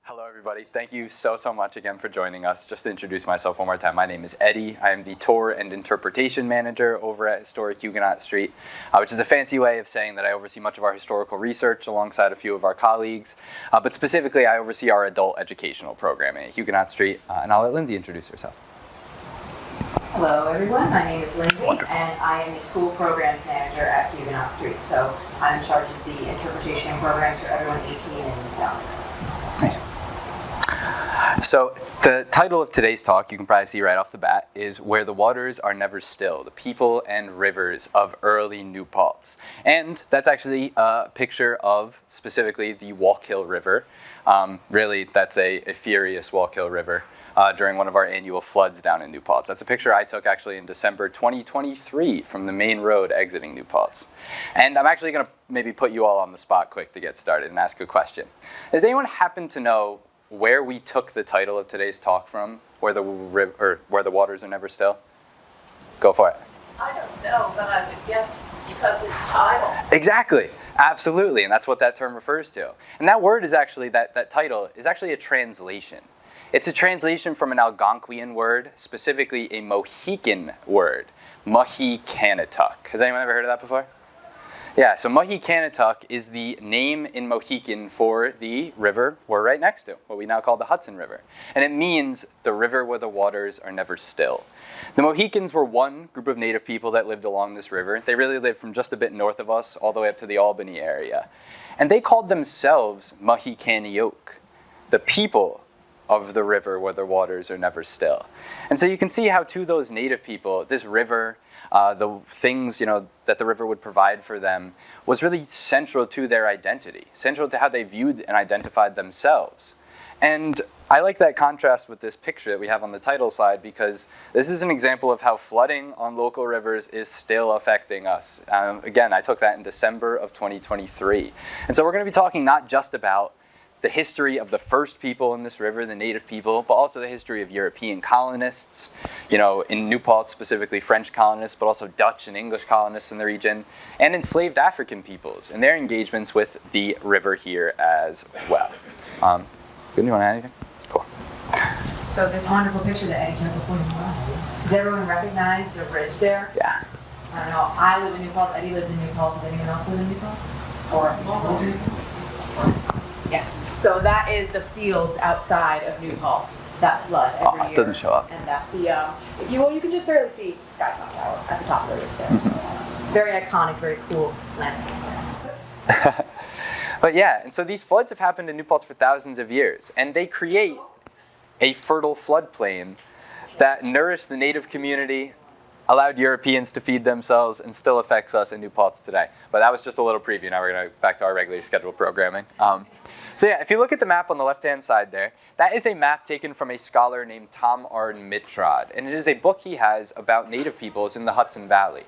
Hello everybody, thank you so much again for joining us. Just to introduce myself one more time, my name is Eddie. I am the Tour and Interpretation Manager over at Historic Huguenot Street, which is a fancy way of saying that I oversee much of our historical research alongside a few of our colleagues. But specifically, I oversee our adult educational programming at Huguenot Street, and I'll let Lindsay introduce herself. Hello everyone, my name is Lindsay, and I am the School Programs Manager at Huguenot Street. So I'm in charge of the interpretation programs for everyone 18 and younger. Nice. So the title of today's talk, you can probably see right off the bat, is Where the Waters Are Never Still, the People and Rivers of Early New Paltz. And that's actually a picture of, specifically, the Wallkill River. Really, that's a furious Wallkill River during one of our annual floods down in New Paltz. That's a picture I took actually in December 2023 from the main road exiting New Paltz. And I'm actually going to maybe put you all on the spot quick to get started and ask a question. Does anyone happen to know where we took the title of today's talk from, where the waters are never still? Go for it. I don't know, but I would guess because it's title. Exactly, absolutely, and that's what that term refers to. And that word is actually, that title is actually a translation. It's a translation from an Algonquian word, specifically a Mohican word, Mahi-Canatuk. Has anyone ever heard of that before? Yeah, so Mahi-Canatuk is the name in Mohican for the river we're right next to, what we now call the Hudson River. And it means the river where the waters are never still. The Mohicans were one group of native people that lived along this river. They really lived from just a bit north of us all the way up to the Albany area. And they called themselves Mahikaniok, the people of the river where the waters are never still. And so you can see how to those native people, this river, the things that the river would provide for them was really central to their identity, central to how they viewed and identified themselves. And I like that contrast with this picture that we have on the title slide because this is an example of how flooding on local rivers is still affecting us. Again, I took that in December of 2023. And so we're going to be talking not just about the history of the first people in this river, the native people, but also the history of European colonists, in New Paltz specifically French colonists, but also Dutch and English colonists in the region, and enslaved African peoples and their engagements with the river here as well. Do you want to add anything? Cool. So this wonderful picture that Eddie took before you does everyone recognize the bridge there? Yeah. I don't know, I live in New Paltz, Eddie lives in New Paltz, does anyone else live in New Paltz? Or yeah. So that is the fields outside of New Paltz that flood every year. It doesn't show up. And that's the, you can just barely see Skytop Tower at the top of the ridge there. So, very iconic, very cool landscape there. But yeah, and so these floods have happened in New Paltz for thousands of years, and they create a fertile floodplain that nourished the native community, allowed Europeans to feed themselves, and still affects us in New Paltz today. But that was just a little preview. Now we're going to go back to our regularly scheduled programming. So yeah, if you look at the map on the left-hand side there, that is a map taken from a scholar named Tom Arden Mitrod, and it is a book he has about native peoples in the Hudson Valley.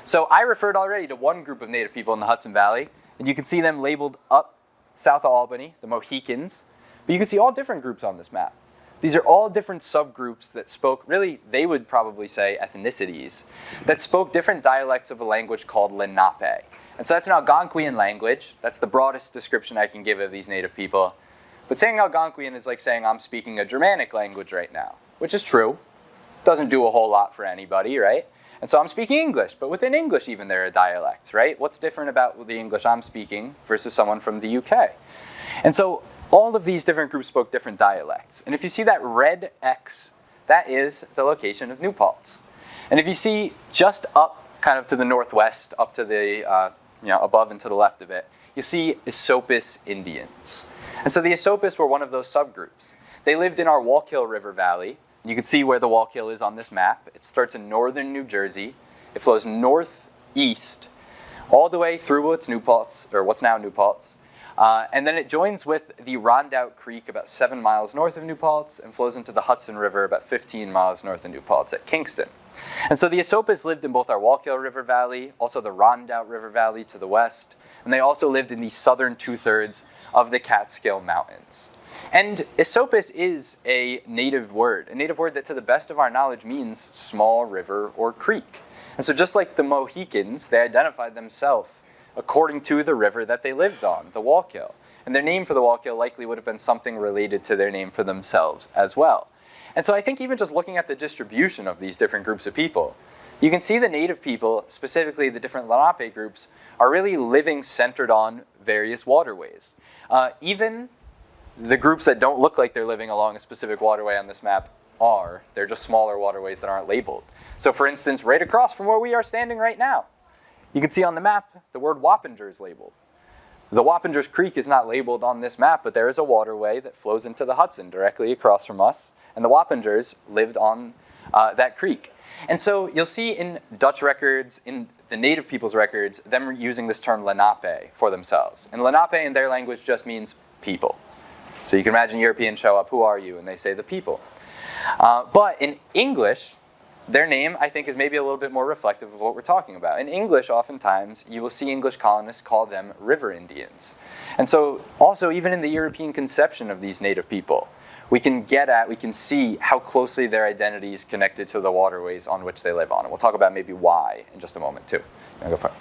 So I referred already to one group of native people in the Hudson Valley, and you can see them labeled up south of Albany, the Mohicans, but you can see all different groups on this map. These are all different subgroups that spoke, really, they would probably say ethnicities, that spoke different dialects of a language called Lenape. And so that's an Algonquian language. That's the broadest description I can give of these native people. But saying Algonquian is like saying I'm speaking a Germanic language right now, which is true. Doesn't do a whole lot for anybody, right? And so I'm speaking English, but within English even there are dialects, right? What's different about the English I'm speaking versus someone from the UK? And so all of these different groups spoke different dialects. And if you see that red X, that is the location of New Paltz. And if you see just up kind of to the northwest, up to the above and to the left of it, you see Esopus Indians. And so the Esopus were one of those subgroups. They lived in our Wallkill River Valley. You can see where the Wallkill is on this map. It starts in northern New Jersey. It flows northeast all the way through what's now New Paltz. And then it joins with the Rondout Creek about 7 miles north of New Paltz and flows into the Hudson River about 15 miles north of New Paltz at Kingston. And so the Esopus lived in both our Wallkill River Valley, also the Rondout River Valley to the west, and they also lived in the southern two-thirds of the Catskill Mountains. And Esopus is a native word that to the best of our knowledge means small river or creek. And so just like the Mohicans, they identified themselves according to the river that they lived on, the Wallkill. and their name for the Wallkill likely would have been something related to their name for themselves as well. And so I think even just looking at the distribution of these different groups of people, you can see the native people, specifically the different Lenape groups, are really living centered on various waterways. Even the groups that don't look like they're living along a specific waterway on this map are. They're just smaller waterways that aren't labeled. So for instance, right across from where we are standing right now, you can see on the map the word Wappinger is labeled. The Wappingers Creek is not labeled on this map, but there is a waterway that flows into the Hudson directly across from us, and the Wappingers lived on that creek. And so you'll see in Dutch records, in the native people's records, them using this term Lenape for themselves. And Lenape in their language just means people. So you can imagine Europeans show up, who are you? And they say the people. But in English, their name, I think, is maybe a little bit more reflective of what we're talking about. In English, oftentimes, you will see English colonists call them river Indians. And so also, even in the European conception of these native people, we can see how closely their identity is connected to the waterways on which they live on. And we'll talk about maybe why in just a moment, too. Go for it.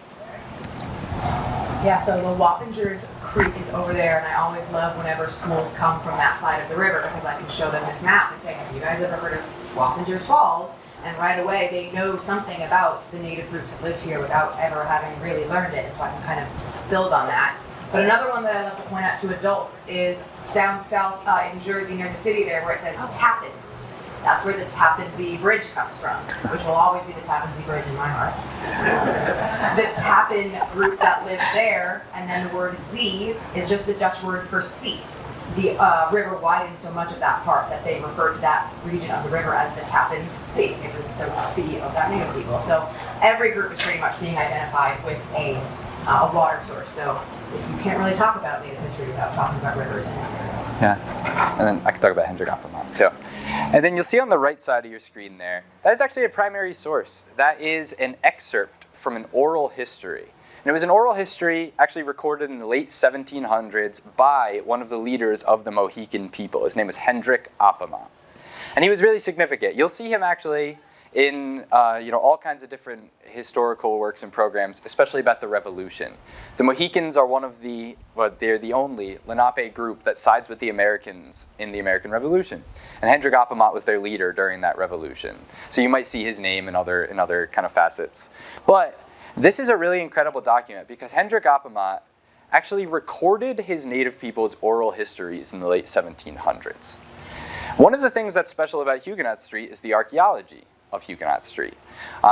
Yeah, so the Wappingers Creek is over there, and I always love whenever schools come from that side of the river because I can show them this map and say, have you guys ever heard of Wappingers Falls? And right away, they know something about the native groups that live here without ever having really learned it, so I can kind of build on that. But another one that I love to point out to adults is down south in Jersey near the city there where it says Tappins. That's where the Tappan Zee Bridge comes from, which will always be the Tappan Zee Bridge in my heart. The Tappin group that lived there, and then the word Z is just the Dutch word for sea. The river widened so much of that part that they referred to that region of the river as the Tappins Sea. It was the sea of that native people. So every group is pretty much being identified with a water source. So you can't really talk about native history without talking about rivers in this area. Yeah, and then I can talk about Hendrik Appelman too. And then you'll see on the right side of your screen there, that is actually a primary source. That is an excerpt from an oral history. And it was an oral history actually recorded in the late 1700s by one of the leaders of the Mohican people. His name is Hendrik Appelman. And he was really significant. You'll see him actually in all kinds of different historical works and programs, especially about the Revolution. The Mohicans are they're the only Lenape group that sides with the Americans in the American Revolution. And Hendrik Appelman was their leader during that revolution. So you might see his name in other kind of facets. But this is a really incredible document because Hendrik Appelman actually recorded his native people's oral histories in the late 1700s. One of the things that's special about Huguenot Street is the archaeology of Huguenot Street.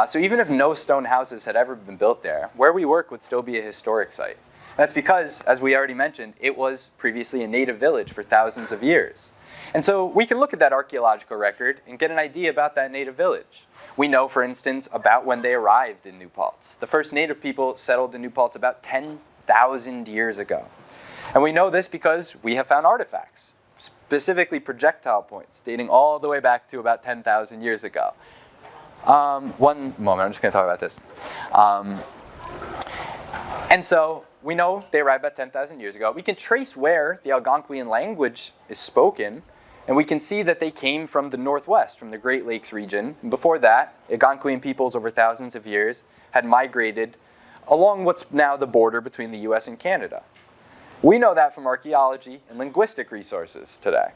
So even if no stone houses had ever been built there, where we work would still be a historic site. And that's because, as we already mentioned, it was previously a native village for thousands of years. And so we can look at that archaeological record and get an idea about that native village. We know, for instance, about when they arrived in New Paltz. The first native people settled in New Paltz about 10,000 years ago. And we know this because we have found artifacts, specifically projectile points, dating all the way back to about 10,000 years ago. One moment, I'm just going to talk about this. And so we know they arrived about 10,000 years ago. We can trace where the Algonquian language is spoken, and we can see that they came from the northwest, from the Great Lakes region. And before that, Algonquian peoples over thousands of years had migrated along what's now the border between the US and Canada. We know that from archaeology and linguistic resources today.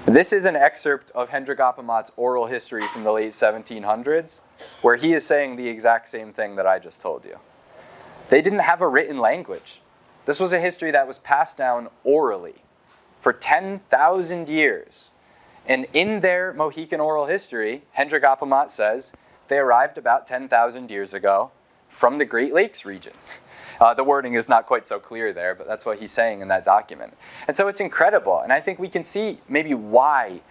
This is an excerpt of Hendrik Appelman's oral history from the late 1700s, where he is saying the exact same thing that I just told you. They didn't have a written language. This was a history that was passed down orally for 10,000 years. And in their Mohican oral history, Hendrik Appelman says they arrived about 10,000 years ago from the Great Lakes region. The wording is not quite so clear there, but that's what he's saying in that document. And so it's incredible, and I think we can see maybe why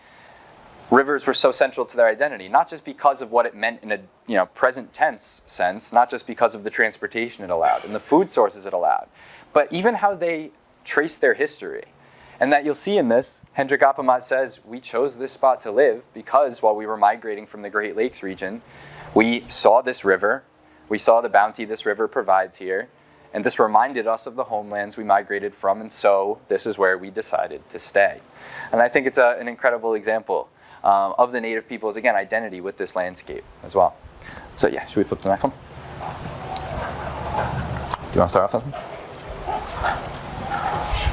rivers were so central to their identity, not just because of what it meant in a present tense sense, not just because of the transportation it allowed and the food sources it allowed, but even how they trace their history. And that you'll see in this, Hendrik Appelman says, we chose this spot to live because while we were migrating from the Great Lakes region, we saw this river, we saw the bounty this river provides here, and this reminded us of the homelands we migrated from, and so this is where we decided to stay. And I think it's an incredible example of the native people's, again, identity with this landscape as well. So yeah, should we flip to the next one? Do you want to start off with one?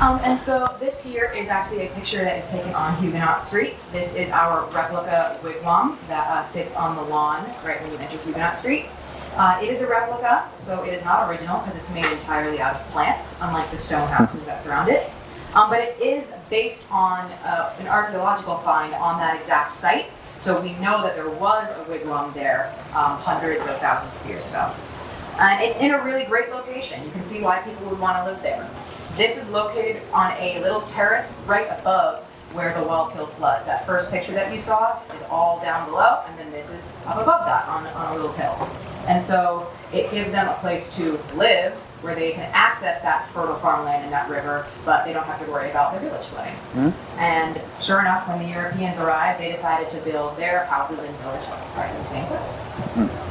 And so this here is actually a picture that is taken on Huguenot Street. This is our replica wigwam that sits on the lawn right when you enter Huguenot Street. It is a replica, so it is not original because it's made entirely out of plants, unlike the stone houses that surround it. But it is based on an archaeological find on that exact site. So we know that there was a wigwam there hundreds of thousands of years ago. And it's in a really great location. You can see why people would want to live there. This is located on a little terrace right above where the Wallkill floods. That first picture that you saw is all down below, and then this is up above that on a little hill. And so it gives them a place to live where they can access that fertile farmland and that river, but they don't have to worry about their village flooding. Mm-hmm. And sure enough, when the Europeans arrived, they decided to build their houses and village right in the same place. Mm-hmm.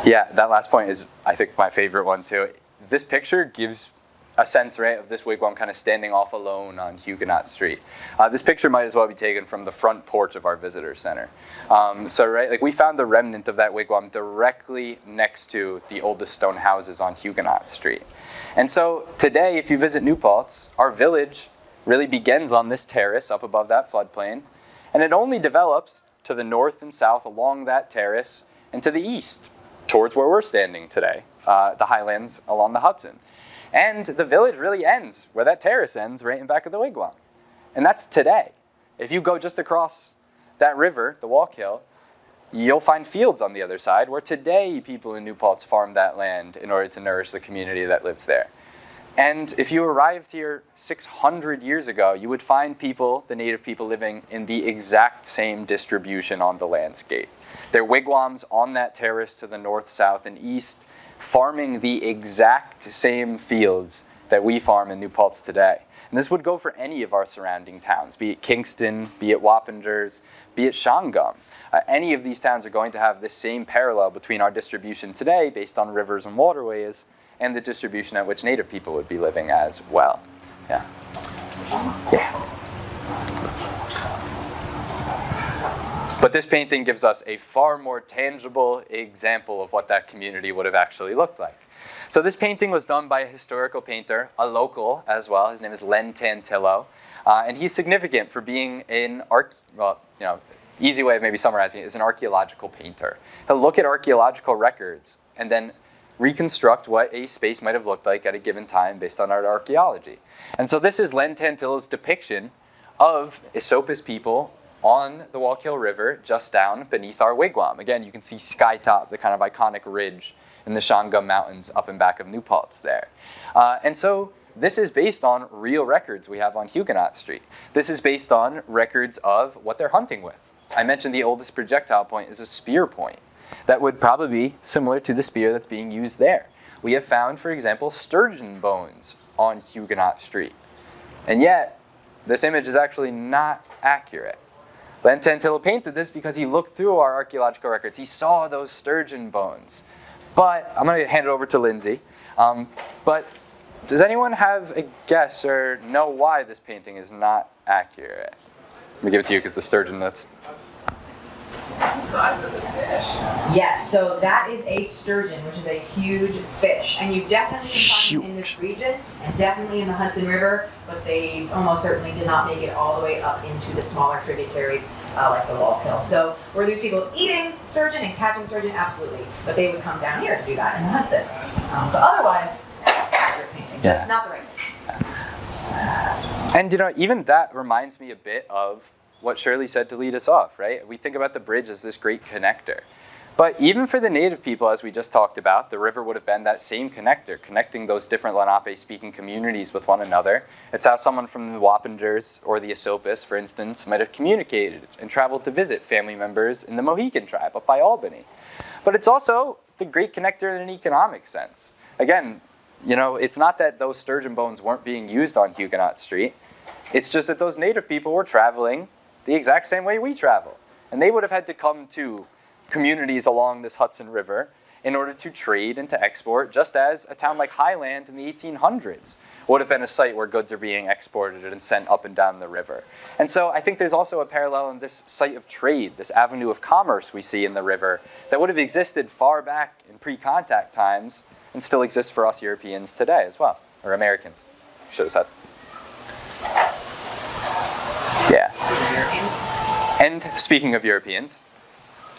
Yeah, that last point is, I think, my favorite one too. This picture gives a sense, right, of this wigwam kind of standing off alone on Huguenot Street. This picture might as well be taken from the front porch of our visitor center. So, right, like we found the remnant of that wigwam directly next to the oldest stone houses on Huguenot Street. And so today, if you visit New Paltz, our village really begins on this terrace up above that floodplain, and it only develops to the north and south along that terrace and to the east towards where we're standing today, the Highlands along the Hudson. And the village really ends where that terrace ends, right in back of the wigwam. And that's today. If you go just across that river, the Wallkill, you'll find fields on the other side where today people in New Paltz farm that land in order to nourish the community that lives there. And if you arrived here 600 years ago, you would find people, the native people, living in the exact same distribution on the landscape. Their wigwams on that terrace to the north, south, and east, farming the exact same fields that we farm in New Paltz today. And this would go for any of our surrounding towns, be it Kingston, be it Wappingers, be it Shangum. Any of these towns are going to have this same parallel between our distribution today based on rivers and waterways and the distribution at which native people would be living as well. Yeah. Yeah. But this painting gives us a far more tangible example of what that community would have actually looked like. So this painting was done by a historical painter, a local as well. His name is Len Tantillo. And he's significant for being easy way of maybe summarizing it is an archaeological painter. He'll look at archaeological records and then reconstruct what a space might have looked like at a given time based on our archaeology. And so this is Len Tantillo's depiction of Esopus people on the Wallkill River just down beneath our wigwam. Again, you can see Skytop, the kind of iconic ridge in the Shangum Mountains up and back of New Paltz there. And so this is based on real records we have on Huguenot Street. This is based on records of what they're hunting with. I mentioned the oldest projectile point is a spear point. That would probably be similar to the spear that's being used there. We have found, for example, sturgeon bones on Huguenot Street. And yet, this image is actually not accurate. Len Tantillo painted this because he looked through our archaeological records. He saw those sturgeon bones. But I'm going to hand it over to Lindsay. But does anyone have a guess or know why this painting is not accurate? Let me give it to you because the sturgeon, that's... The size of the fish. Yes, so that is a sturgeon, which is a huge fish. And you definitely can find them in this region, and definitely in the Hudson River, but they almost certainly did not make it all the way up into the smaller tributaries like the Wallkill. So were these people eating sturgeon and catching sturgeon? Absolutely. But they would come down here to do that in the Hudson. But otherwise, accurate painting, just not the right thing. And even that reminds me a bit of what Shirley said to lead us off, right? We think about the bridge as this great connector. But even for the native people, as we just talked about, the river would have been that same connector, connecting those different Lenape-speaking communities with one another. It's how someone from the Wappingers or the Esopus, for instance, might have communicated and traveled to visit family members in the Mohican tribe up by Albany. But it's also the great connector in an economic sense. Again, it's not that those sturgeon bones weren't being used on Huguenot Street. It's just that those native people were traveling the exact same way we travel. And they would have had to come to communities along this Hudson River in order to trade and to export, just as a town like Highland in the 1800s would have been a site where goods are being exported and sent up and down the river. And so I think there's also a parallel in this site of trade, this avenue of commerce we see in the river that would have existed far back in pre-contact times and still exists for us Europeans today as well. or Americans, should have said. Yeah. And speaking of Europeans,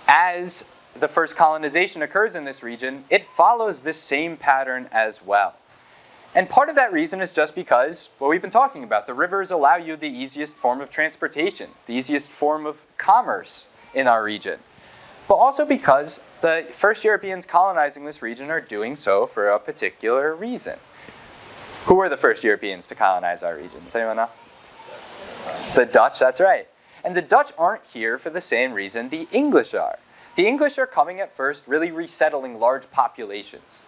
as the first colonization occurs in this region, it follows this same pattern as well. And part of that reason is just because, what we've been talking about, the rivers allow you the easiest form of transportation, the easiest form of commerce in our region. But also because the first Europeans colonizing this region are doing so for a particular reason. Who were the first Europeans to colonize our region? Does anyone know? The Dutch, that's right. And the Dutch aren't here for the same reason the English are. The English are coming at first really resettling large populations.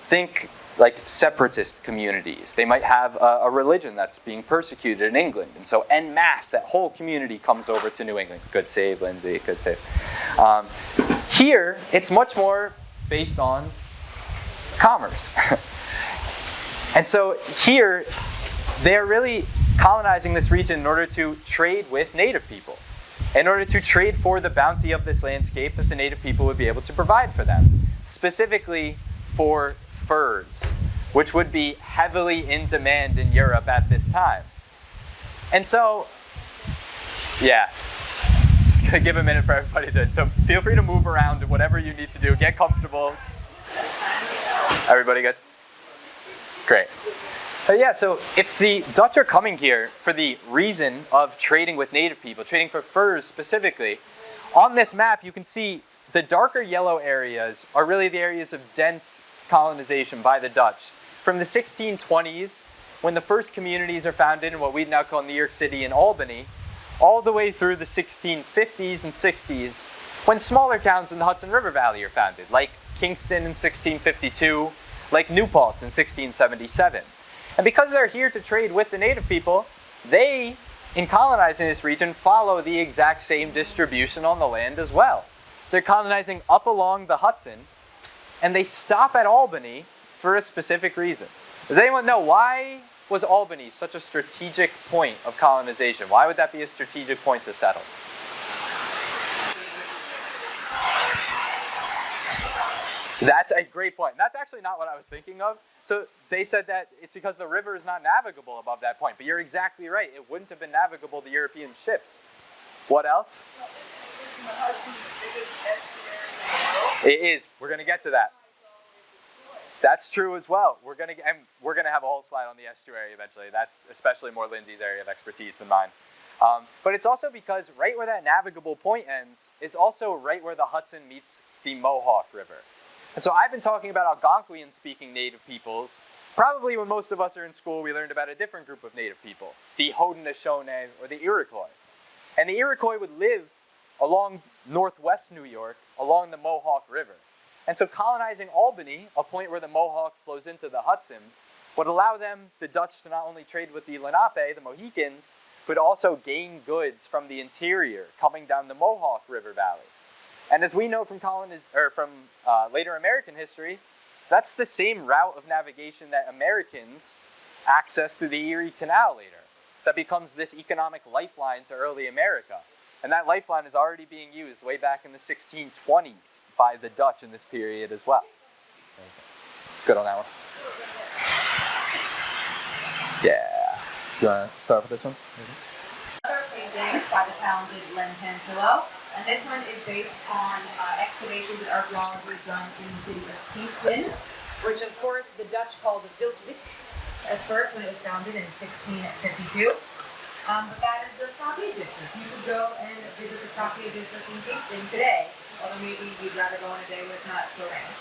Think like separatist communities. They might have a religion that's being persecuted in England. And so en masse, that whole community comes over to New England. Good save, Lindsay, good save. Here, it's much more based on commerce. And so here, they're really colonizing this region in order to trade with native people, in order to trade for the bounty of this landscape that the native people would be able to provide for them, specifically for furs, which would be heavily in demand in Europe at this time. And so, yeah, just gonna give a minute for everybody to feel free to move around, whatever you need to do, get comfortable. Everybody good? Great. But yeah, so if the Dutch are coming here for the reason of trading with native people, trading for furs specifically, on this map you can see the darker yellow areas are really the areas of dense colonization by the Dutch. From the 1620s, when the first communities are founded in what we'd now call New York City and Albany, all the way through the 1650s and 60s, when smaller towns in the Hudson River Valley are founded, like Kingston in 1652, like New Paltz in 1677. And because they're here to trade with the native people, they, in colonizing this region, follow the exact same distribution on the land as well. They're colonizing up along the Hudson, and they stop at Albany for a specific reason. Does anyone know why was Albany such a strategic point of colonization? Why would that be a strategic point to settle? That's a great point. That's actually not what I was thinking of. So they said that it's because the river is not navigable above that point. But you're exactly right. It wouldn't have been navigable to European ships. What else? It is. We're going to get to that. That's true as well. We're going to have a whole slide on the estuary eventually. That's especially more Lindsay's area of expertise than mine. But it's also because right where that navigable point ends is also right where the Hudson meets the Mohawk River. And so I've been talking about Algonquian-speaking native peoples. Probably when most of us are in school, we learned about a different group of native people, the Haudenosaunee or the Iroquois. And the Iroquois would live along northwest New York, along the Mohawk River. And so colonizing Albany, a point where the Mohawk flows into the Hudson, would allow them, the Dutch, to not only trade with the Lenape, the Mohicans, but also gain goods from the interior coming down the Mohawk River Valley. And as we know from later American history, that's the same route of navigation that Americans access through the Erie Canal later. That becomes this economic lifeline to early America. And that lifeline is already being used way back in the 1620s by the Dutch in this period as well. Good on that one. Yeah. You want to start with this one? Another painting by the talented Lindsay. And this one is based on excavations and archaeology done in the city of Kingston, which of course the Dutch called the Viltvik at first when it was founded in 1652. But that is the stockade district. You could go and visit the stockade district in Kingston today, although maybe you'd rather go on a day where it's not so rainy.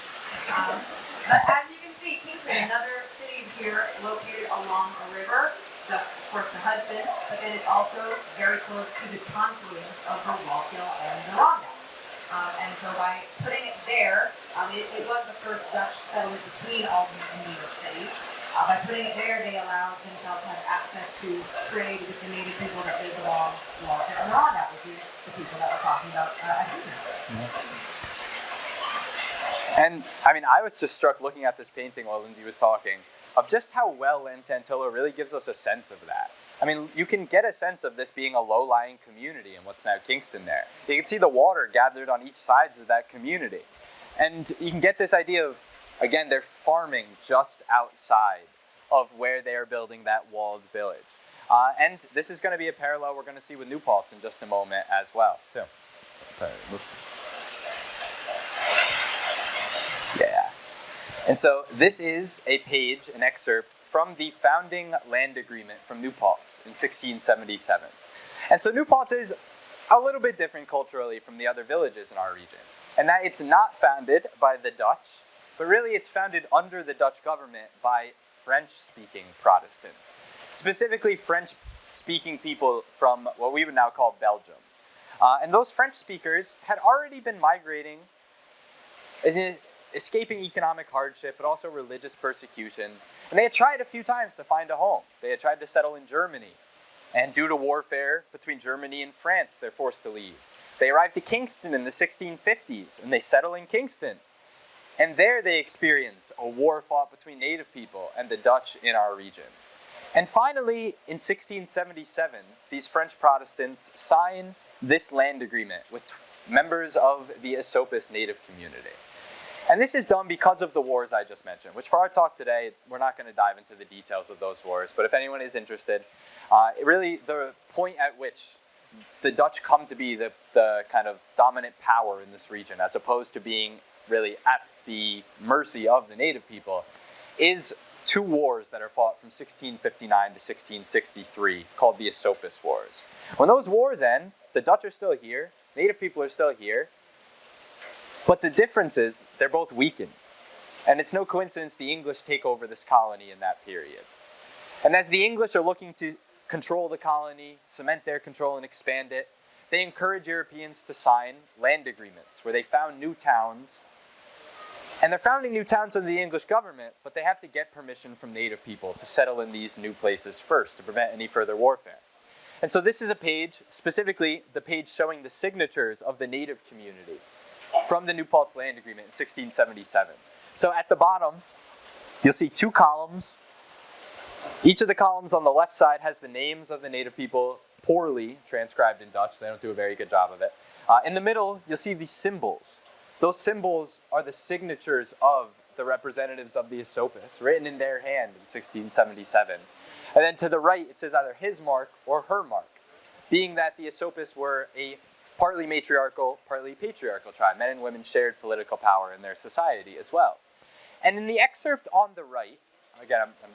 But as you can see, Kingston, another city here located along a river. That's, of course, the Hudson, but then it's also very close to the confluence of the Wallkill and the Ronda. And so by putting it there, it was the first Dutch settlement between Albany and New York City. By putting it there, they allowed themselves to have access to trade with the native people that lived along the Wallkill and the Ronda, which is the people that we're talking about at Hudson. And I mean, I was just struck looking at this painting while Lindsay was talking, of just how well Tantillo really gives us a sense of that. I mean, you can get a sense of this being a low-lying community in what's now Kingston there. You can see the water gathered on each sides of that community. And you can get this idea of, again, they're farming just outside of where they are building that walled village. And this is going to be a parallel we're going to see with New Paltz in just a moment as well, too. Yeah. And so this is a page, an excerpt from the founding land agreement from New Paltz in 1677. And so New Paltz is a little bit different culturally from the other villages in our region, and that it's not founded by the Dutch, but really it's founded under the Dutch government by French-speaking Protestants, specifically French-speaking people from what we would now call Belgium. And those French speakers had already been migrating, escaping economic hardship, but also religious persecution. And they had tried a few times to find a home. They had tried to settle in Germany. And due to warfare between Germany and France, they're forced to leave. They arrived to Kingston in the 1650s, and they settle in Kingston. And there they experience a war fought between native people and the Dutch in our region. And finally, in 1677, these French Protestants sign this land agreement with members of the Esopus native community. And this is done because of the wars I just mentioned, which for our talk today, we're not going to dive into the details of those wars, but if anyone is interested, really the point at which the Dutch come to be the kind of dominant power in this region, as opposed to being really at the mercy of the native people, is two wars that are fought from 1659 to 1663, called the Esopus Wars. When those wars end, the Dutch are still here, native people are still here, but the difference is they're both weakened. And it's no coincidence the English take over this colony in that period. And as the English are looking to control the colony, cement their control and expand it, they encourage Europeans to sign land agreements where they found new towns. And they're founding new towns under the English government, but they have to get permission from native people to settle in these new places first to prevent any further warfare. And so this is a page, specifically the page showing the signatures of the native community from the New Paltz Land Agreement in 1677. So at the bottom, you'll see two columns. Each of the columns on the left side has the names of the native people poorly transcribed in Dutch. They don't do a very good job of it. In the middle, you'll see these symbols. Those symbols are the signatures of the representatives of the Esopus, written in their hand in 1677. And then to the right, it says either his mark or her mark, being that the Esopus were a partly matriarchal, partly patriarchal tribe. Men and women shared political power in their society as well. And in the excerpt on the right, again, I'm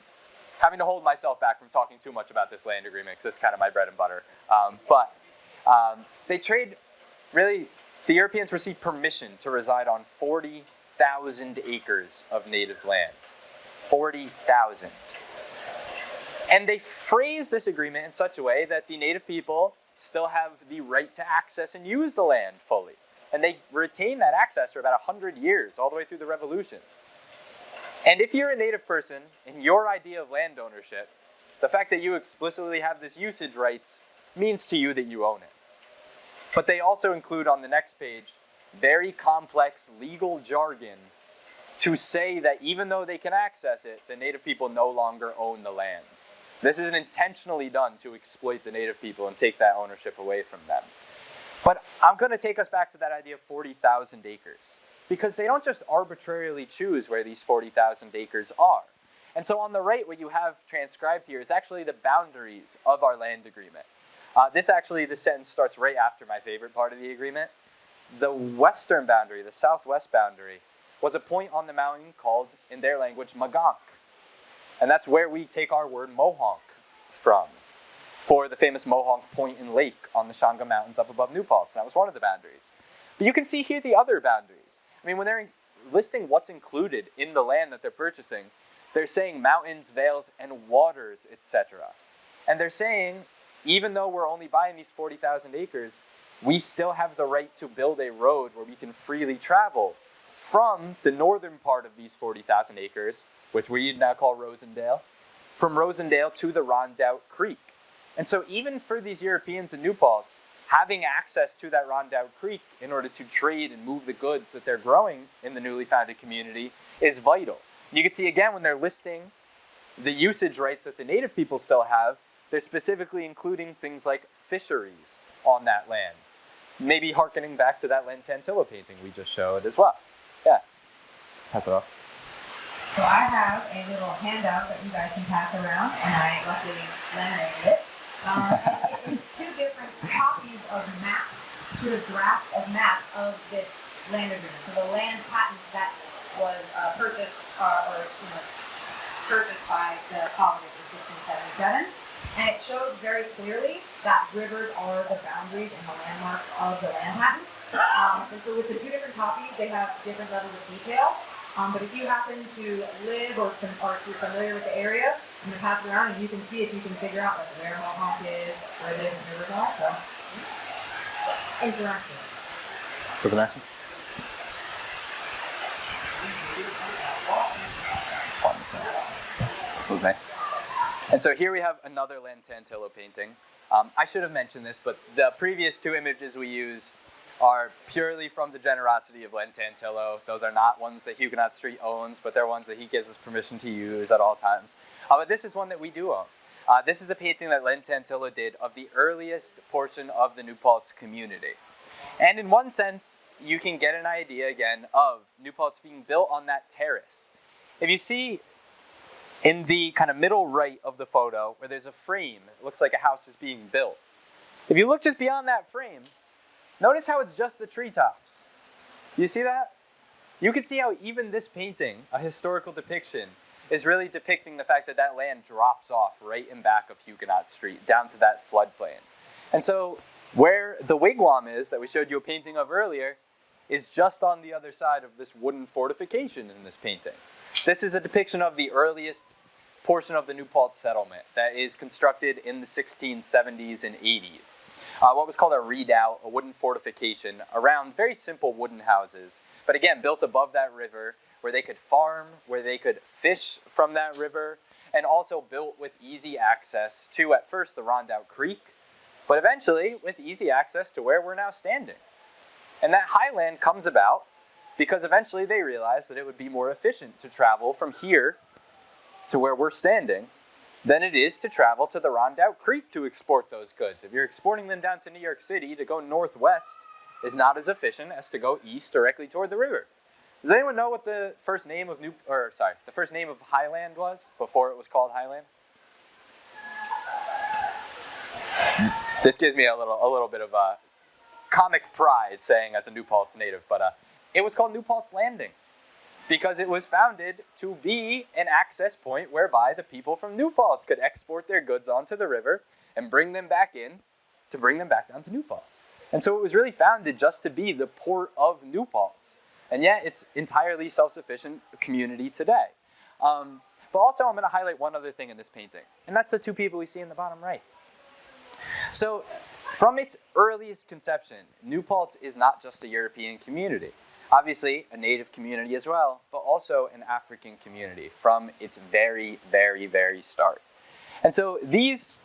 having to hold myself back from talking too much about this land agreement because it's kind of my bread and butter. They trade, really, the Europeans received permission to reside on 40,000 acres of native land. 40,000. And they phrase this agreement in such a way that the native people still have the right to access and use the land fully. And they retain that access for about 100 years, all the way through the Revolution. And if you're a native person, in your idea of land ownership, the fact that you explicitly have this usage rights means to you that you own it. But they also include on the next page very complex legal jargon to say that even though they can access it, the native people no longer own the land. This is intentionally done to exploit the native people and take that ownership away from them. But I'm going to take us back to that idea of 40,000 acres, because they don't just arbitrarily choose where these 40,000 acres are. And so on the right, what you have transcribed here is actually the boundaries of our land agreement. The sentence starts right after my favorite part of the agreement. The western boundary, the southwest boundary, was a point on the mountain called, in their language, Magank. And that's where we take our word Mohonk from, for the famous Mohonk Point and Lake on the Shanga Mountains up above New Paltz. And that was one of the boundaries. But you can see here the other boundaries. I mean, when they're listing what's included in the land that they're purchasing, they're saying mountains, vales, and waters, etc. And they're saying, even though we're only buying these 40,000 acres, we still have the right to build a road where we can freely travel from the northern part of these 40,000 acres, which we now call Rosendale, from Rosendale to the Rondout Creek. And so even for these Europeans in New Paltz, having access to that Rondout Creek in order to trade and move the goods that they're growing in the newly founded community is vital. You can see again when they're listing the usage rights that the native people still have, they're specifically including things like fisheries on that land. Maybe hearkening back to that Lentantilla painting we just showed as well. Yeah, pass it off. So I have a little handout that you guys can pass around, and I luckily laminated it. And it is two different copies of maps, sort of drafts of maps of this land agreement. So the land patent that was purchased by the colonists in 1677, and it shows very clearly that rivers are the boundaries and the landmarks of the land patent. And so with the two different copies, they have different levels of detail. But if you happen to live or if you're familiar with the area, I'm going to pass it around and you can see if you can figure out like where Mohawk is, where the different rivers are. So, interesting. For the next one? This was me. And so here we have another Lantantillo painting. I should have mentioned this, but the previous two images we used are purely from the generosity of Lantantillo. Those are not ones that Huguenot Street owns, but they're ones that he gives us permission to use at all times. But this is one that we do own. This is a painting that Lantantillo did of the earliest portion of the New Paltz community. And in one sense, you can get an idea again of New Paltz being built on that terrace. If you see in the kind of middle right of the photo where there's a frame, it looks like a house is being built. If you look just beyond that frame, notice how it's just the treetops. You see that? You can see how even this painting, a historical depiction, is really depicting the fact that that land drops off right in back of Huguenot Street, down to that floodplain. And so where the wigwam is, that we showed you a painting of earlier, is just on the other side of this wooden fortification in this painting. This is a depiction of the earliest portion of the New Paltz settlement that is constructed in the 1670s and 80s. What was called a redoubt, a wooden fortification around very simple wooden houses, but again, built above that river where they could farm, where they could fish from that river, and also built with easy access to, at first, the Rondout Creek, but eventually with easy access to where we're now standing. And that highland comes about because eventually they realized that it would be more efficient to travel from here to where we're standing than it is to travel to the Rondout Creek to export those goods. If you're exporting them down to New York City, to go northwest is not as efficient as to go east directly toward the river. Does anyone know what the first name of Highland was before it was called Highland? This gives me a little bit of comic pride saying as a New Paltz native, but it was called New Paltz Landing because it was founded to be an access point whereby the people from New Paltz could export their goods onto the river and bring them back in to bring them back down to New Paltz. And so it was really founded just to be the port of New Paltz. And yet it's entirely self-sufficient community today. But also I'm going to highlight one other thing in this painting, and that's the two people we see in the bottom right. So from its earliest conception, New Paltz is not just a European community. Obviously, a native community as well, but also an African community from its very, very, very start. And so these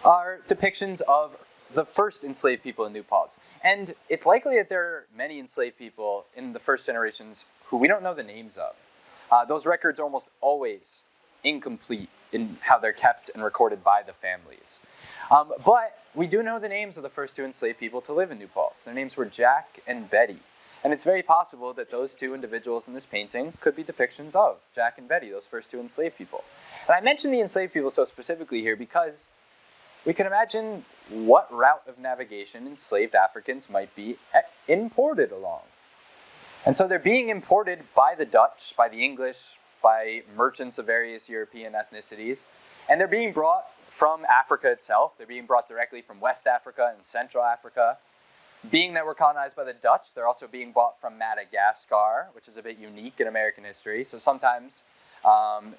are depictions of the first enslaved people in New Paltz. And it's likely that there are many enslaved people in the first generations who we don't know the names of. Those records are almost always incomplete in how they're kept and recorded by the families. But we do know the names of the first two enslaved people to live in New Paltz. Their names were Jack and Betty. And it's very possible that those two individuals in this painting could be depictions of Jack and Betty, those first two enslaved people. And I mention the enslaved people so specifically here because we can imagine what route of navigation enslaved Africans might be imported along. And so they're being imported by the Dutch, by the English, by merchants of various European ethnicities, and they're being brought from Africa itself. They're being brought directly from West Africa and Central Africa. Being that we're colonized by the Dutch, they're also being brought from Madagascar, which is a bit unique in American history. So sometimes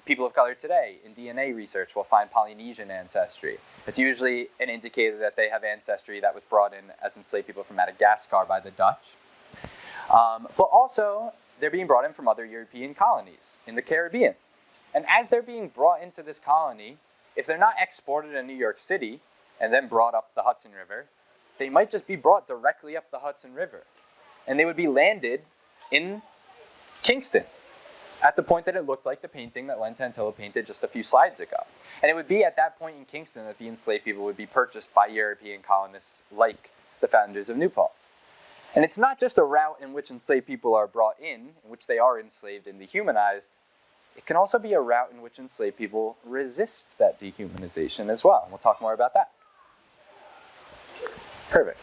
people of color today in DNA research will find Polynesian ancestry. It's usually an indicator that they have ancestry that was brought in as enslaved people from Madagascar by the Dutch. But also, they're being brought in from other European colonies in the Caribbean. And as they're being brought into this colony, if they're not exported in New York City and then brought up the Hudson River, they might just be brought directly up the Hudson River. And they would be landed in Kingston at the point that it looked like the painting that Lantantillo painted just a few slides ago. And it would be at that point in Kingston that the enslaved people would be purchased by European colonists like the founders of New Paltz. And it's not just a route in which enslaved people are brought in which they are enslaved and dehumanized, it can also be a route in which enslaved people resist that dehumanization as well. And we'll talk more about that. Perfect.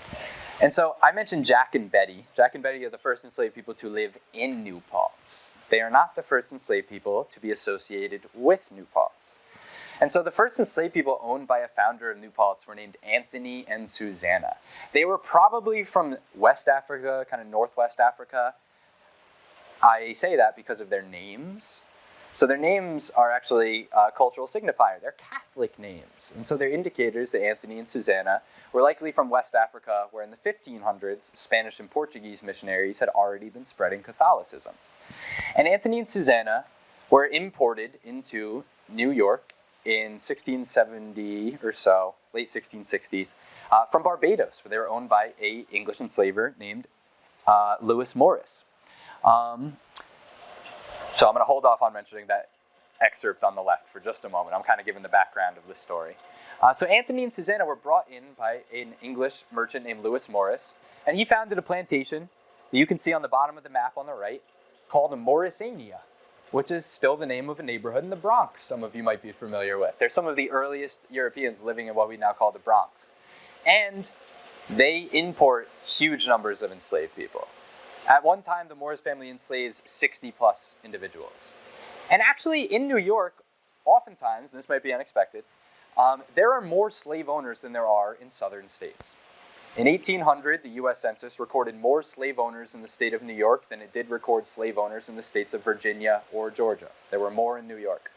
And so I mentioned Jack and Betty. Jack and Betty are the first enslaved people to live in New Paltz. They are not the first enslaved people to be associated with New Paltz. And so the first enslaved people owned by a founder of New Paltz were named Anthony and Susanna. They were probably from West Africa, kind of Northwest Africa. I say that because of their names. So their names are actually a cultural signifier. They're Catholic names. And so they're indicators that Anthony and Susanna were likely from West Africa, where in the 1500s, Spanish and Portuguese missionaries had already been spreading Catholicism. And Anthony and Susanna were imported into New York in 1670 or so, late 1660s, from Barbados, where they were owned by an English enslaver named Lewis Morris. So I'm going to hold off on mentioning that excerpt on the left for just a moment. I'm kind of giving the background of the story. So Anthony and Susanna were brought in by an English merchant named Lewis Morris, and he founded a plantation that you can see on the bottom of the map on the right called Morrisania, which is still the name of a neighborhood in the Bronx some of you might be familiar with. They're some of the earliest Europeans living in what we now call the Bronx. And they import huge numbers of enslaved people. At one time, the Morris family enslaves 60 plus individuals. And actually in New York, oftentimes, and this might be unexpected, there are more slave owners than there are in southern states. In 1800, the US Census recorded more slave owners in the state of New York than it did record slave owners in the states of Virginia or Georgia. There were more in New York.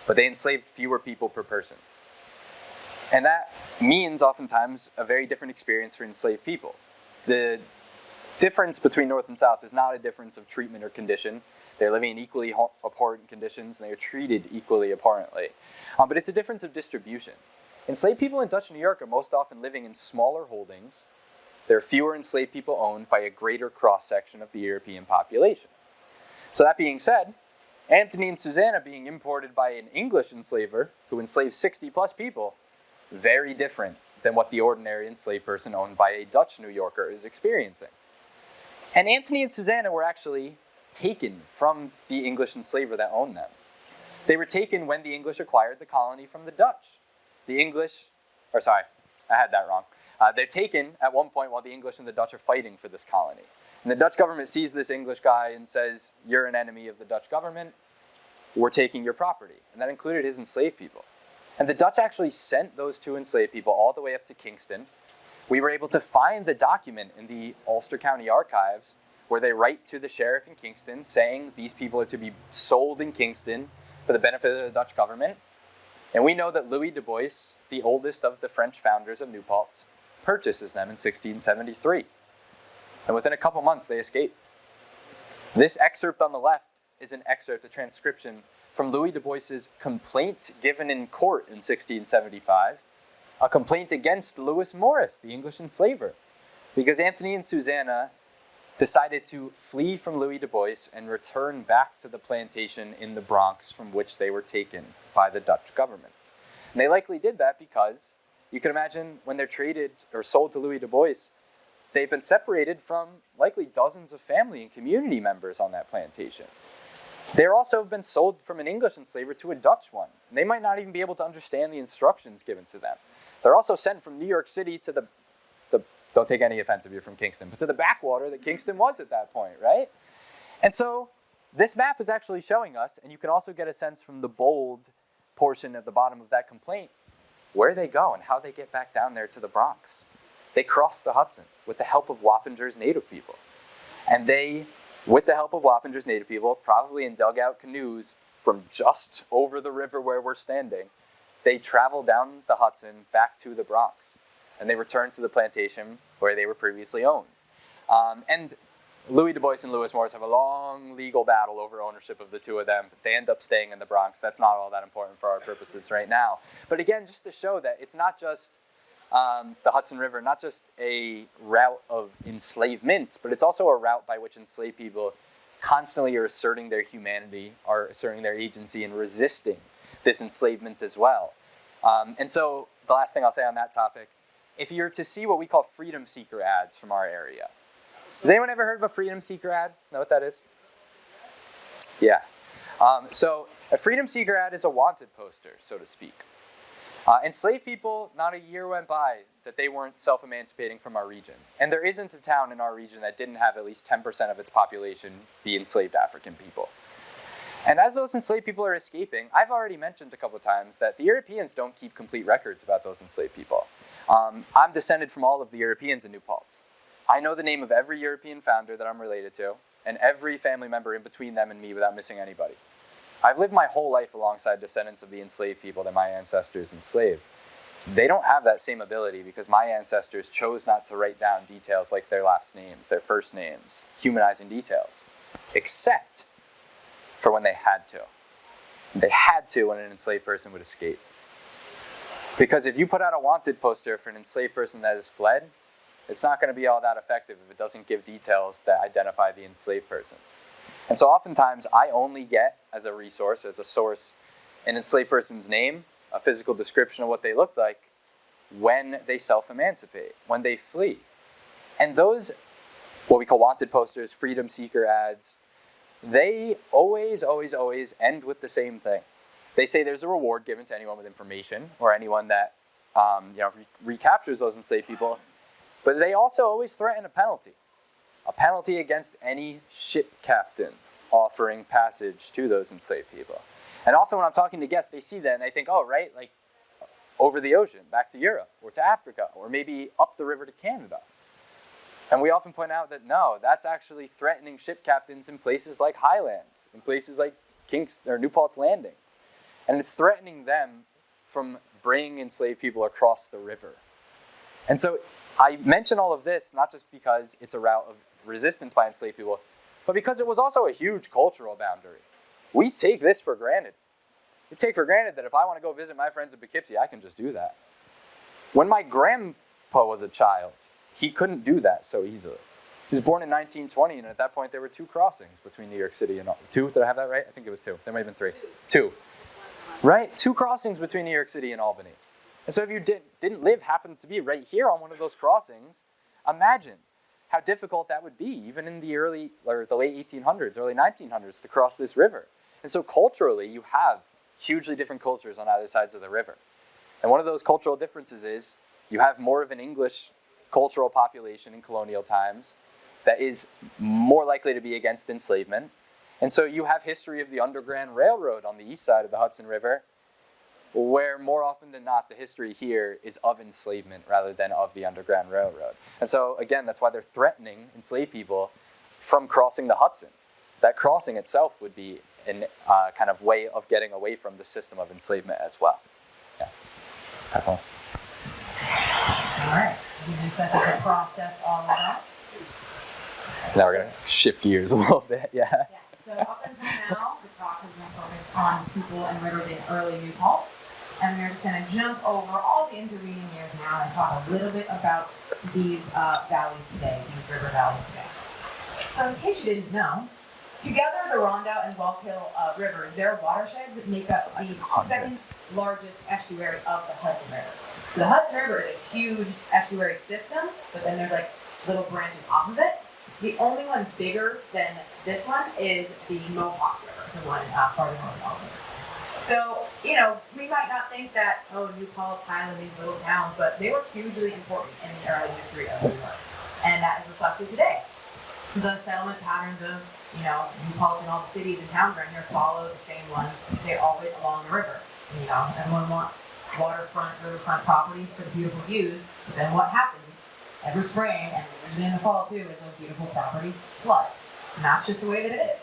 But they enslaved fewer people per person. And that means oftentimes a very different experience for enslaved people. The difference between North and South is not a difference of treatment or condition. They're living in equally abhorrent conditions, and they are treated equally abhorrently. But it's a difference of distribution. Enslaved people in Dutch New York are most often living in smaller holdings. There are fewer enslaved people owned by a greater cross-section of the European population. So that being said, Anthony and Susanna being imported by an English enslaver who enslaved 60 plus people, very different than what the ordinary enslaved person owned by a Dutch New Yorker is experiencing. And Anthony and Susanna were actually taken from the English enslaver that owned them. They were taken when the English acquired the colony from the Dutch. They're taken at one point while the English and the Dutch are fighting for this colony. And the Dutch government sees this English guy and says, "You're an enemy of the Dutch government, we're taking your property." And that included his enslaved people. And the Dutch actually sent those two enslaved people all the way up to Kingston. We were able to find the document in the Ulster County Archives where they write to the sheriff in Kingston saying these people are to be sold in Kingston for the benefit of the Dutch government. And we know that Louis du Bois, the oldest of the French founders of New Paltz, purchases them in 1673. And within a couple months, they escape. This excerpt on the left is an excerpt, a transcription from Louis du Bois's complaint given in court in 1675, a complaint against Lewis Morris, the English enslaver, because Anthony and Susanna decided to flee from Louis du Bois and return back to the plantation in the Bronx from which they were taken by the Dutch government. And they likely did that because you can imagine when they're traded or sold to Louis du Bois, they've been separated from likely dozens of family and community members on that plantation. They're also been sold from an English enslaver to a Dutch one. And they might not even be able to understand the instructions given to them. They're also sent from New York City to the don't take any offense if you're from Kingston, but to the backwater that Kingston was at that point, right? And so this map is actually showing us, and you can also get a sense from the bold portion at the bottom of that complaint, where they go and how they get back down there to the Bronx. They cross the Hudson with the help of Wappinger's native people. And they, with the help of Wappinger's native people, probably in dugout canoes from just over the river where we're standing, they travel down the Hudson back to the Bronx. And they return to the plantation where they were previously owned. And Louis du Bois and Lewis Morris have a long legal battle over ownership of the two of them. But they end up staying in the Bronx. That's not all that important for our purposes right now. But again, just to show that it's not just the Hudson River, not just a route of enslavement, but it's also a route by which enslaved people constantly are asserting their humanity, are asserting their agency and resisting this enslavement as well. And so the last thing I'll say on that topic, if you're to see what we call freedom seeker ads from our area. Has anyone ever heard of a freedom seeker ad? Know what that is? Yeah. So a freedom seeker ad is a wanted poster, so to speak. Enslaved people, not a year went by that they weren't self-emancipating from our region. And there isn't a town in our region that didn't have at least 10% of its population be enslaved African people. And as those enslaved people are escaping, I've already mentioned a couple of times that the Europeans don't keep complete records about those enslaved people. I'm descended from all of the Europeans in New Paltz. I know the name of every European founder that I'm related to, and every family member in between them and me without missing anybody. I've lived my whole life alongside descendants of the enslaved people that my ancestors enslaved. They don't have that same ability because my ancestors chose not to write down details like their last names, their first names, humanizing details, except for when they had to. They had to when an enslaved person would escape. Because if you put out a wanted poster for an enslaved person that has fled, it's not going to be all that effective if it doesn't give details that identify the enslaved person. And so oftentimes I only get as a resource, as a source, an enslaved person's name, a physical description of what they looked like when they self-emancipate, when they flee. And those, what we call wanted posters, freedom seeker ads, they always end with the same thing. They say there's a reward given to anyone with information or anyone that recaptures those enslaved people, but they also always threaten a penalty against any ship captain offering passage to those enslaved people. And often when I'm talking to guests, they see that and they think, oh, right, like over the ocean, back to Europe or to Africa, or maybe up the river to Canada. And we often point out that no, that's actually threatening ship captains in places like Highland, in places like New Paltz Landing. And it's threatening them from bringing enslaved people across the river. And so I mention all of this not just because it's a route of resistance by enslaved people, but because it was also a huge cultural boundary. We take this for granted. We take for granted that if I want to go visit my friends in Poughkeepsie, I can just do that. When my grandpa was a child, he couldn't do that so easily. He was born in 1920, and at that point there were 2 crossings between New York City and Albany. 2? Did I have that right? I think it was 2. There might have been 3. 2. Right? 2 crossings between New York City and Albany. And so if you happened to be right here on one of those crossings, imagine how difficult that would be, even in the late 1800s, early 1900s, to cross this river. And so culturally, you have hugely different cultures on either sides of the river. And one of those cultural differences is you have more of an English cultural population in colonial times that is more likely to be against enslavement. And so you have history of the Underground Railroad on the east side of the Hudson River, where more often than not, the history here is of enslavement rather than of the Underground Railroad. And so again, that's why they're threatening enslaved people from crossing the Hudson. That crossing itself would be a kind of way of getting away from the system of enslavement as well. Yeah, that's all. All right, you just have to process all of that. Now we're going to shift gears a little bit, yeah. Yeah, so up until now, the talk has been focused on people and rivers in early New Paltz, and we're just going to jump over all the intervening years now and talk a little bit about these valleys today, these river valleys today. So in case you didn't know, together the Rondout and Wallkill rivers, their watersheds make up the second largest estuary of the Hudson River. So the Hudson River is a huge estuary system, but then there's like little branches off of it. The only one bigger than this one is the Mohawk River, the one farther north. So, we might not think that, New Paltz, Highland, these little towns, but they were hugely important in the early history of New York. And that is reflected today. The settlement patterns of, New Paltz and all the cities and towns around here follow the same ones. They're always along the river. Everyone wants waterfront, riverfront properties for the beautiful views, but then what happens every spring, and usually in the fall too, is those beautiful properties flood. And that's just the way that it is.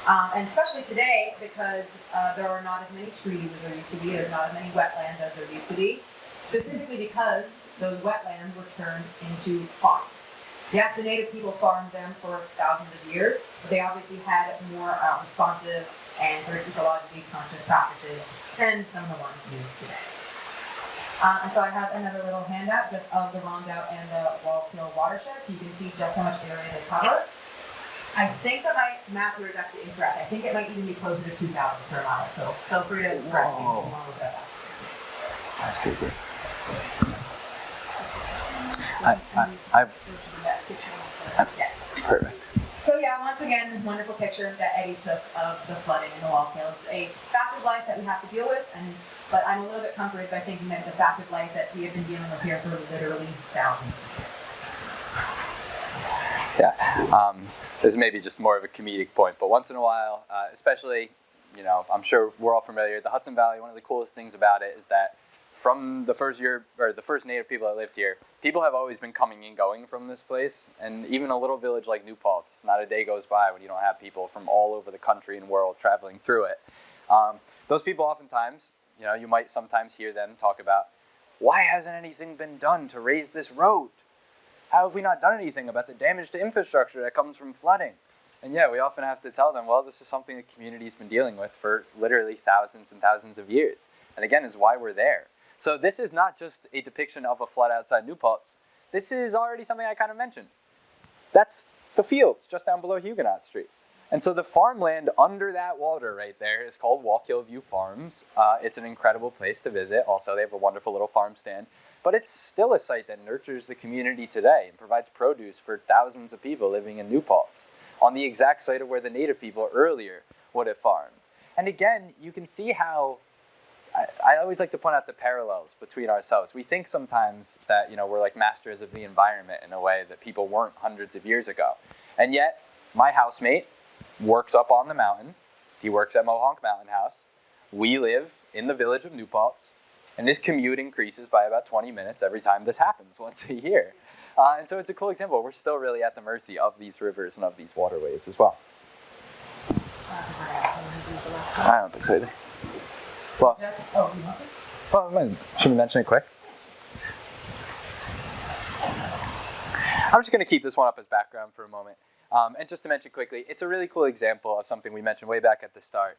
And especially today, because there are not as many trees as there used to be, there's not as many wetlands as there used to be, specifically because those wetlands were turned into farms. Yes, the native people farmed them for thousands of years, but they obviously had more responsive and sort of ecologically conscious practices than some of the ones used today. And so I have another little handout just of the Rondout and the Wallkill watershed, so you can see just how much area they cover. I think that my map here is actually incorrect. I think it might even be closer to 2,000 per mile, so feel free to correct me if you want to look at that. That's crazy. Perfect. So yeah, once again, again, this wonderful picture that Eddie took of the flooding in the Wallkill. It's a fact of life that we have to deal with, but I'm a little bit comforted by thinking that it's a fact of life that we have been dealing with here for literally thousands of years. Yeah, this may be just more of a comedic point, but once in a while, especially, you know, I'm sure we're all familiar, the Hudson Valley, one of the coolest things about it is that from the first native people that lived here, people have always been coming and going from this place, and even a little village like New Paltz, not a day goes by when you don't have people from all over the country and world traveling through it. Those people oftentimes, you know, you might sometimes hear them talk about, why hasn't anything been done to raise this road? How have we not done anything about the damage to infrastructure that comes from flooding? And yeah, we often have to tell them, well, this is something the community's been dealing with for literally thousands and thousands of years. And again, is why we're there. So this is not just a depiction of a flood outside New Paltz. This is already something I kind of mentioned. That's the fields just down below Huguenot Street. And so the farmland under that water right there is called Wallkill View Farms. It's an incredible place to visit. Also, they have a wonderful little farm stand. But it's still a site that nurtures the community today and provides produce for thousands of people living in New Paltz on the exact site of where the native people earlier would have farmed. And again, you can see how I always like to point out the parallels between ourselves. We think sometimes that, you know, we're like masters of the environment in a way that people weren't hundreds of years ago. And yet, my housemate works up on the mountain. He works at Mohonk Mountain House. We live in the village of New Paltz. And this commute increases by about 20 minutes every time this happens, once a year. And so it's a cool example. We're still really at the mercy of these rivers and of these waterways as well. I don't think so either. Well, should we mention it quick? I'm just going to keep this one up as background for a moment. And just to mention quickly, it's a really cool example of something we mentioned way back at the start,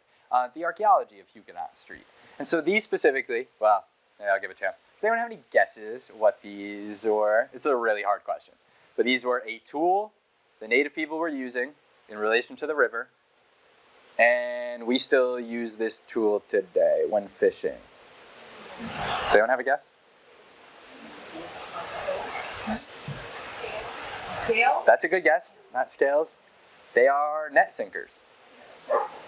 the archaeology of Huguenot Street. And so these specifically, well, yeah, I'll give it a chance. Does anyone have any guesses what these were? It's a really hard question. But these were a tool the native people were using in relation to the river. And we still use this tool today when fishing. Does anyone have a guess? Scales? That's a good guess. Not scales. They are net sinkers.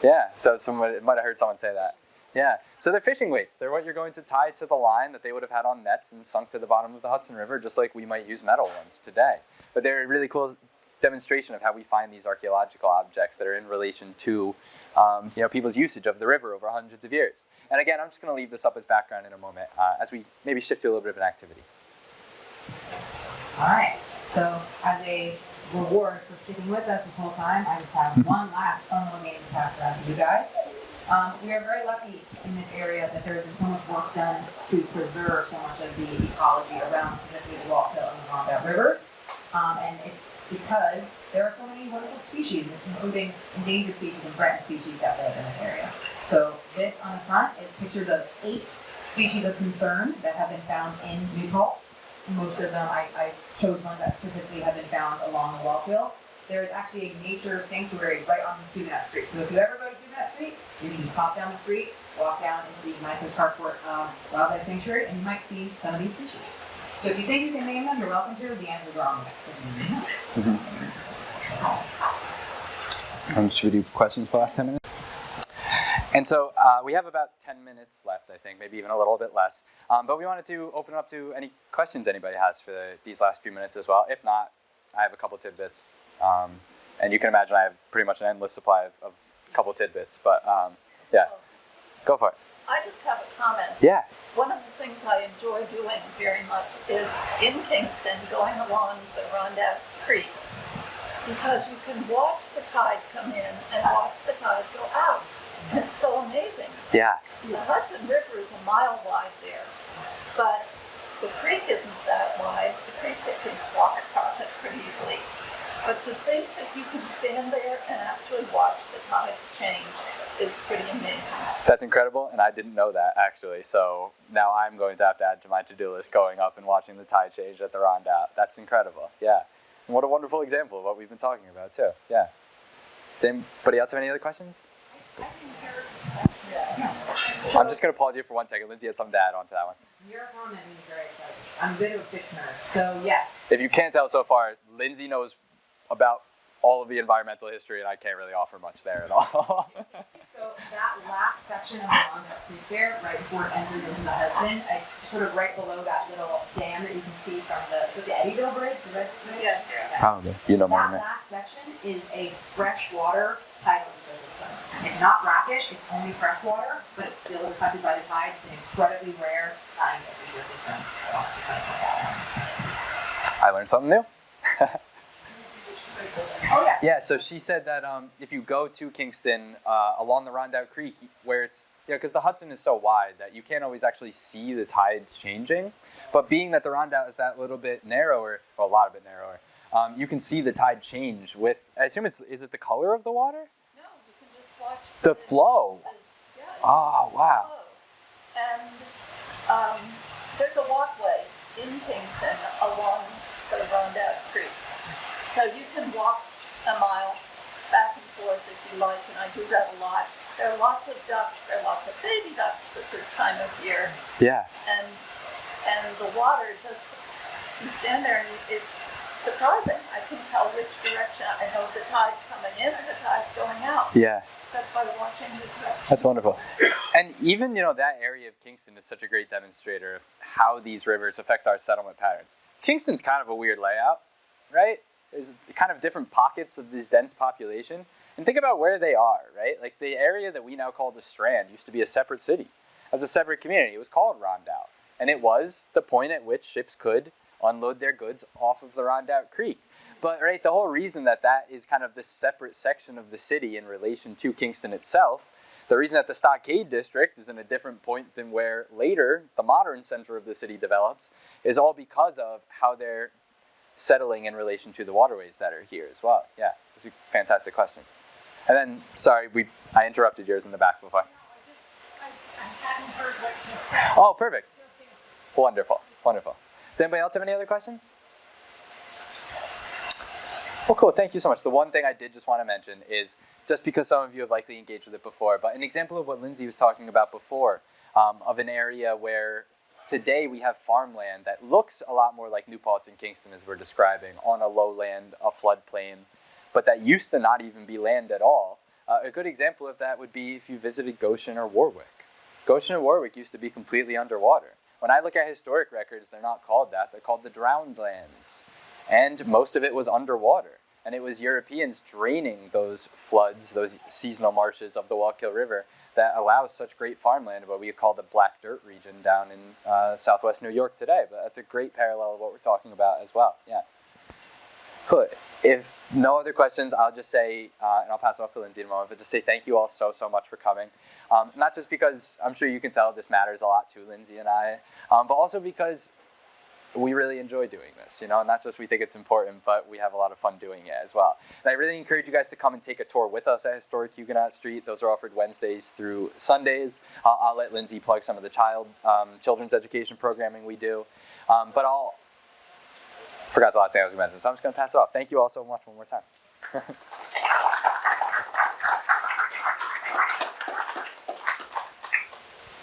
Yeah, so someone might have heard someone say that. Yeah, so they're fishing weights. They're what you're going to tie to the line that they would have had on nets and sunk to the bottom of the Hudson River, just like we might use metal ones today. But they're a really cool demonstration of how we find these archaeological objects that are in relation to people's usage of the river over hundreds of years. And again, I'm just going to leave this up as background in a moment as we maybe shift to a little bit of an activity. All right, so as a reward for sticking with us this whole time, I just have one last fun little game to pass around to you guys. We are very lucky in this area that there has been so much work done to preserve so much of the ecology around specifically the Wallkill and the Rondout rivers. And it's because there are so many wonderful species, including endangered species and threatened species that live in this area. So this on the front is pictures of 8 species of concern that have been found in New Paltz. Most of them, I chose ones that specifically have been found along the Wallkill. There is actually a nature sanctuary right on Huguenot Street. So if you ever go to Huguenot Street, you can pop down the street, walk down into the Michael's Carport Wildlife Sanctuary, and you might see some of these species. So if you think you can name them, you're welcome to. The answer is wrong. Should we do questions for the last 10 minutes? And so we have about 10 minutes left, I think, maybe even a little bit less. But we wanted to open up to any questions anybody has for these last few minutes as well. If not, I have a couple tidbits. And you can imagine I have pretty much an endless supply of a couple tidbits. But yeah, go for it. I just have a comment. Yeah. One of the things I enjoy doing very much is in Kingston going along the Rondout Creek, because you can watch the tide come in and watch the tide go out. It's so amazing. Yeah. The Hudson River is a mile wide there, but the creek isn't that wide. The creek, they can walk across it pretty easily. But to think that you can stand there and actually watch the tides change is pretty amazing. That's incredible, and I didn't know that, actually. So now I'm going to have to add to my to-do list going up and watching the tide change at the Rondout. That's incredible, yeah. And what a wonderful example of what we've been talking about, too. Yeah. Does anybody else have any other questions? I'm just going to pause you for 1 second. Lindsay had something to add on to that one. Your comment is very exciting. I'm a bit of a fish nerd, so yes. If you can't tell so far, Lindsay knows about all of the environmental history, and I can't really offer much there at all. So that last section of the Roundup Creek there, right before it enters into the Hudson, it's sort of right below that little dam that you can see from the Eddyville Bridge, the red bridge. Yeah. Probably. You know more than That me. last section is a freshwater tidal ecosystem. It's not brackish, it's only freshwater, but it's still affected by the tides. It's an incredibly rare ecosystem. I learned something new. Oh yeah. Yeah, so she said that if you go to Kingston along the Rondout Creek, where it's, because the Hudson is so wide that you can't always actually see the tides changing, but being that the Rondout is that little bit narrower, well, a lot bit narrower, you can see the tide change with, I assume is it the color of the water? No, you can just watch The flow. Yeah, Oh, wow. and there's a walkway in Kingston along the Rondout Creek. So you can walk a mile back and forth if you like, and I do that a lot. There are lots of ducks, there are lots of baby ducks at this time of year, Yeah. and the water just, you stand there and it's surprising. I can tell which direction, I know the tide's coming in and the tide's going out. Yeah. Just by watching the direction. That's wonderful. And even, that area of Kingston is such a great demonstrator of how these rivers affect our settlement patterns. Kingston's kind of a weird layout, right? There's kind of different pockets of this dense population. And think about where they are, right? Like the area that we now call the Strand used to be a separate city. It was a separate community. It was called Rondout. And it was the point at which ships could unload their goods off of the Rondout Creek. But right, the whole reason that is kind of this separate section of the city in relation to Kingston itself, the reason that the Stockade District is in a different point than where later the modern center of the city develops, is all because of how they're settling in relation to the waterways that are here as well. Yeah, it's a fantastic question. And then, sorry, I interrupted yours in the back before. I hadn't heard what you said. Oh, perfect. Wonderful, wonderful. Does anybody else have any other questions? Well, cool, thank you so much. The one thing I did just want to mention is, just because some of you have likely engaged with it before, but an example of what Lindsay was talking about before, of an area where today we have farmland that looks a lot more like New Paltz and Kingston as we're describing, on a lowland, a floodplain, but that used to not even be land at all. A good example of that would be if you visited Goshen or Warwick. Goshen and Warwick used to be completely underwater. When I look at historic records, they're not called that, they're called the drowned lands. And most of it was underwater. And it was Europeans draining those floods, those seasonal marshes of the Wallkill River, that allows such great farmland, what we call the Black Dirt region down in southwest New York today. But that's a great parallel of what we're talking about as well. Yeah. Cool. If no other questions, I'll just say, and I'll pass it off to Lindsay in a moment, but just say thank you all so much for coming. Not just because I'm sure you can tell this matters a lot to Lindsay and I, but also because we really enjoy doing this, not just we think it's important, but we have a lot of fun doing it as well. And I really encourage you guys to come and take a tour with us at Historic Huguenot Street. Those are offered Wednesdays through Sundays. I'll let Lindsay plug some of the children's education programming we do. But forgot the last thing I was going to mention, so I'm just going to pass it off. Thank you all so much one more time.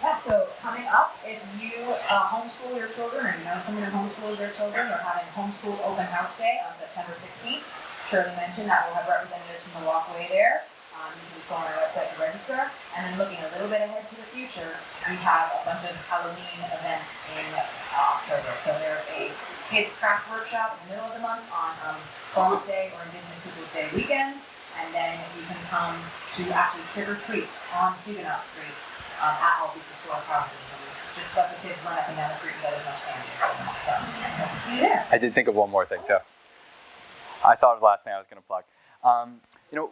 Yeah, so coming up, if you homeschool your children, or you know someone who homeschools their children, we're having Homeschool Open House Day on September 16th. Shirley mentioned that we'll have representatives from the walkway there. You can just go on our website to register. And then looking a little bit ahead to the future, we have a bunch of Halloween events in October. So there's a kids craft workshop in the middle of the month on Columbus Day or Indigenous Peoples Day weekend. And then you can come to actually trick or treat on Huguenot Street at all these historic houses. And just let the kids run up and down the street and get as much candy. So, see you there. I did think of one more thing too. I thought of the last thing I was going to plug.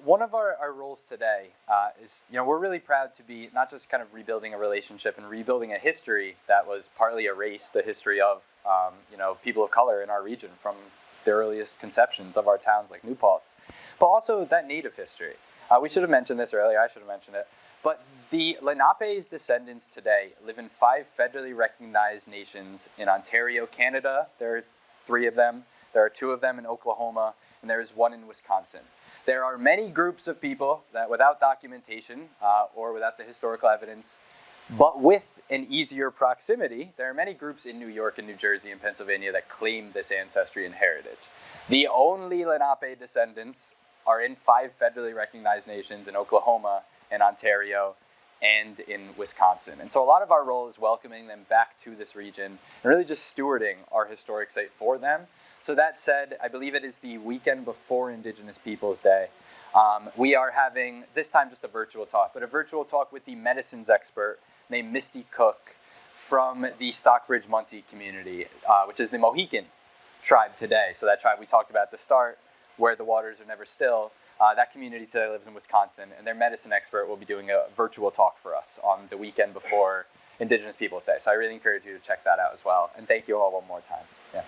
One of our roles today is, we're really proud to be not just kind of rebuilding a relationship and rebuilding a history that was partly erased, a history of, people of color in our region from the earliest conceptions of our towns like New Paltz, but also that Native history. We should have mentioned this earlier, I should have mentioned it, but the Lenape's descendants today live in 5 federally recognized nations in Ontario, Canada. There are 3 of them. There are 2 of them in Oklahoma, and there is 1 in Wisconsin. There are many groups of people that without documentation or without the historical evidence, but with an easier proximity, there are many groups in New York and New Jersey and Pennsylvania that claim this ancestry and heritage. The only Lenape descendants are in 5 federally recognized nations in Oklahoma and Ontario and in Wisconsin. And so a lot of our role is welcoming them back to this region and really just stewarding our historic site for them. So that said, I believe it is the weekend before Indigenous Peoples Day. We are having, this time just a virtual talk, but a virtual talk with the medicines expert named Misty Cook from the Stockbridge Munsee community, which is the Mohican tribe today. So that tribe we talked about at the start, where the waters are never still. That community today lives in Wisconsin, and their medicine expert will be doing a virtual talk for us on the weekend before Indigenous Peoples Day. So I really encourage you to check that out as well. And thank you all one more time. Yeah.